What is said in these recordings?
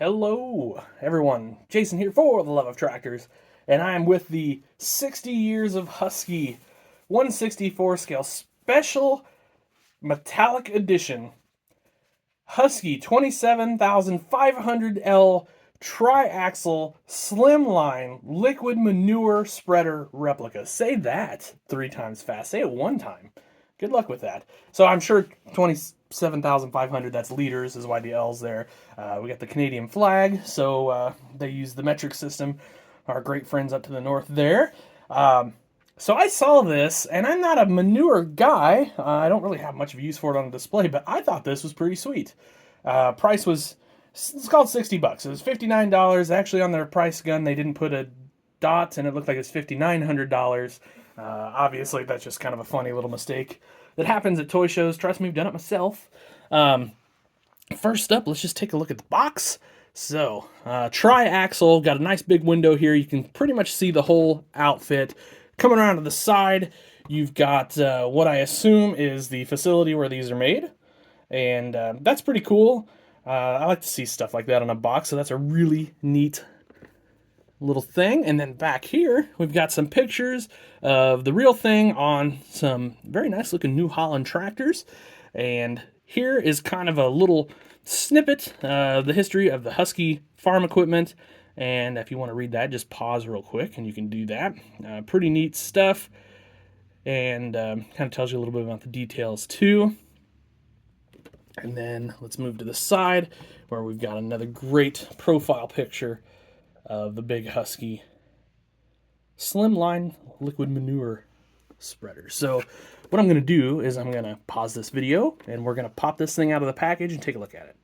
Hello, everyone. Jason here for the Love of Tractors, and I'm with the 60 Years of Husky 164 scale special metallic edition Husky 27,500L tri-axle slimline liquid manure spreader replica. Say that 3 times fast. Say it 1 time. Good luck with that. So I'm sure 27,500, that's liters, is why the L's there. We got the Canadian flag, so they use the metric system. Our great friends up to the north there. So I saw this, and I'm not a manure guy. I don't really have much of use for it on display, but I thought this was pretty sweet. Price was, it's called $60. It was $59. Actually, on their price gun, they didn't put a dot, and it looked like it's $5,900. Obviously, that's just kind of a funny little mistake that happens at toy shows. Trust me, I've done it myself. First up, let's just take a look at the box. So, tri-axle, got a nice big window here. You can pretty much see the whole outfit. Coming around to the side, you've got what I assume is the facility where these are made. And that's pretty cool. I like to see stuff like that on a box, so that's a really neat little thing. And then back here, we've got some pictures of the real thing on some very nice looking New Holland tractors. And here is kind of a little snippet of the history of the Husky farm equipment. And if you want to read that, just pause real quick and you can do that. Pretty neat stuff. And kind of tells you a little bit about the details too. And then let's move to the side where we've got another great profile picture of the big Husky slimline liquid manure spreader. So what I'm going to do is I'm going to pause this video and we're going to pop this thing out of the package and take a look at it.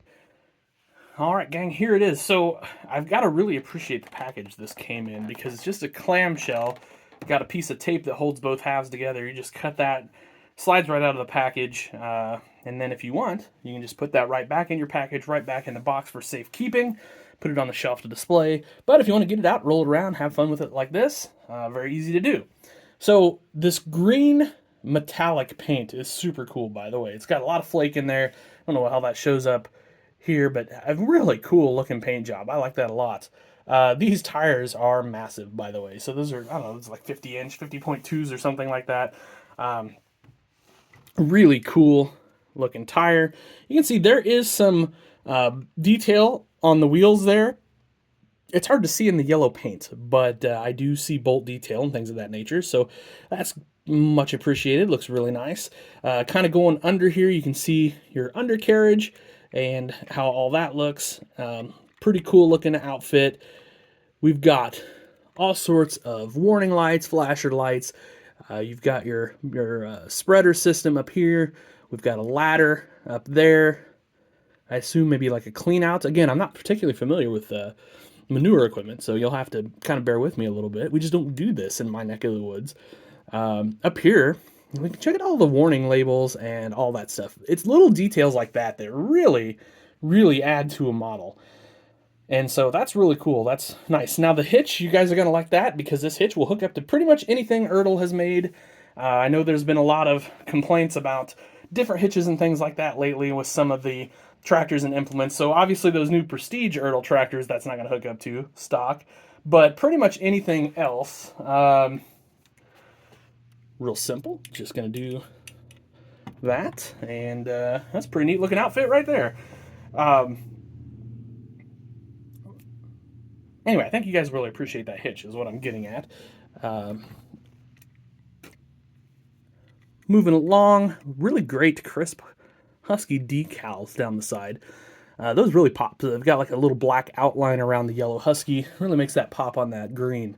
All right, gang, here it is. So I've got to really appreciate the package this came in because it's just a clamshell. Got a piece of tape that holds both halves together. You just cut that, slides right out of the package. And then if you want, you can just put that right back in your package, right back in the box for safekeeping. Put it on the shelf to display. But if you want to get it out, roll it around, have fun with it like this, very easy to do. So this green metallic paint is super cool, by the way. It's got a lot of flake in there. I don't know how that shows up here, but a really cool looking paint job. I like that a lot. These tires are massive, by the way. So those are, I don't know, it's like 50-inch, 50.2s or something like that. Really cool looking tire. You can see there is some detail on the wheels there. It's hard to see in the yellow paint, but I do see bolt detail and things of that nature, so that's much appreciated. Looks really nice. Kind of going under here, you can see your undercarriage and how all that looks. Pretty cool looking outfit. We've got all sorts of warning lights, flasher lights. You've got your spreader system up here. We've got a ladder up there. I assume maybe like a clean out. Again, I'm not particularly familiar with manure equipment, so you'll have to kind of bear with me a little bit. We just don't do this in my neck of the woods. Up here, we can check out all the warning labels and all that stuff. It's little details like that that really, really add to a model. And so that's really cool. That's nice. Now the hitch, you guys are going to like that because this hitch will hook up to pretty much anything Ertl has made. I know there's been a lot of complaints about different hitches and things like that lately with some of the tractors and implements. So obviously those new Prestige Ertl tractors, that's not going to hook up to stock. But pretty much anything else, real simple. Just going to do that. And that's a pretty neat looking outfit right there. Anyway, I think you guys really appreciate that hitch is what I'm getting at. Moving along, really great crisp Husky decals down the side. Those really pop. They've got like a little black outline around the yellow Husky. Really makes that pop on that green.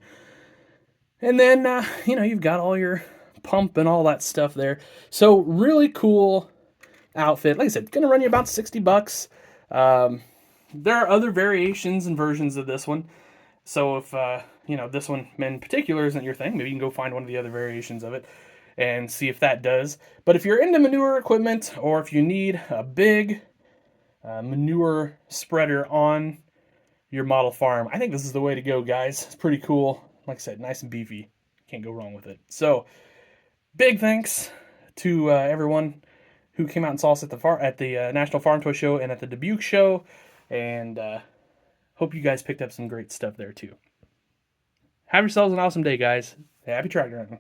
And then, you've got all your pump and all that stuff there. So really cool outfit. Like I said, going to run you about $60. There are other variations and versions of this one. So if, this one in particular isn't your thing, maybe you can go find one of the other variations of it and see if that does. But if you're into manure equipment or if you need a big manure spreader on your model farm, I think this is the way to go, guys. It's pretty cool. Like I said, nice and beefy. Can't go wrong with it. So big thanks to everyone who came out and saw us at the National Farm Toy Show and at the Dubuque show. And Hope you guys picked up some great stuff there too. Have yourselves an awesome day, guys. Happy tractor hunting.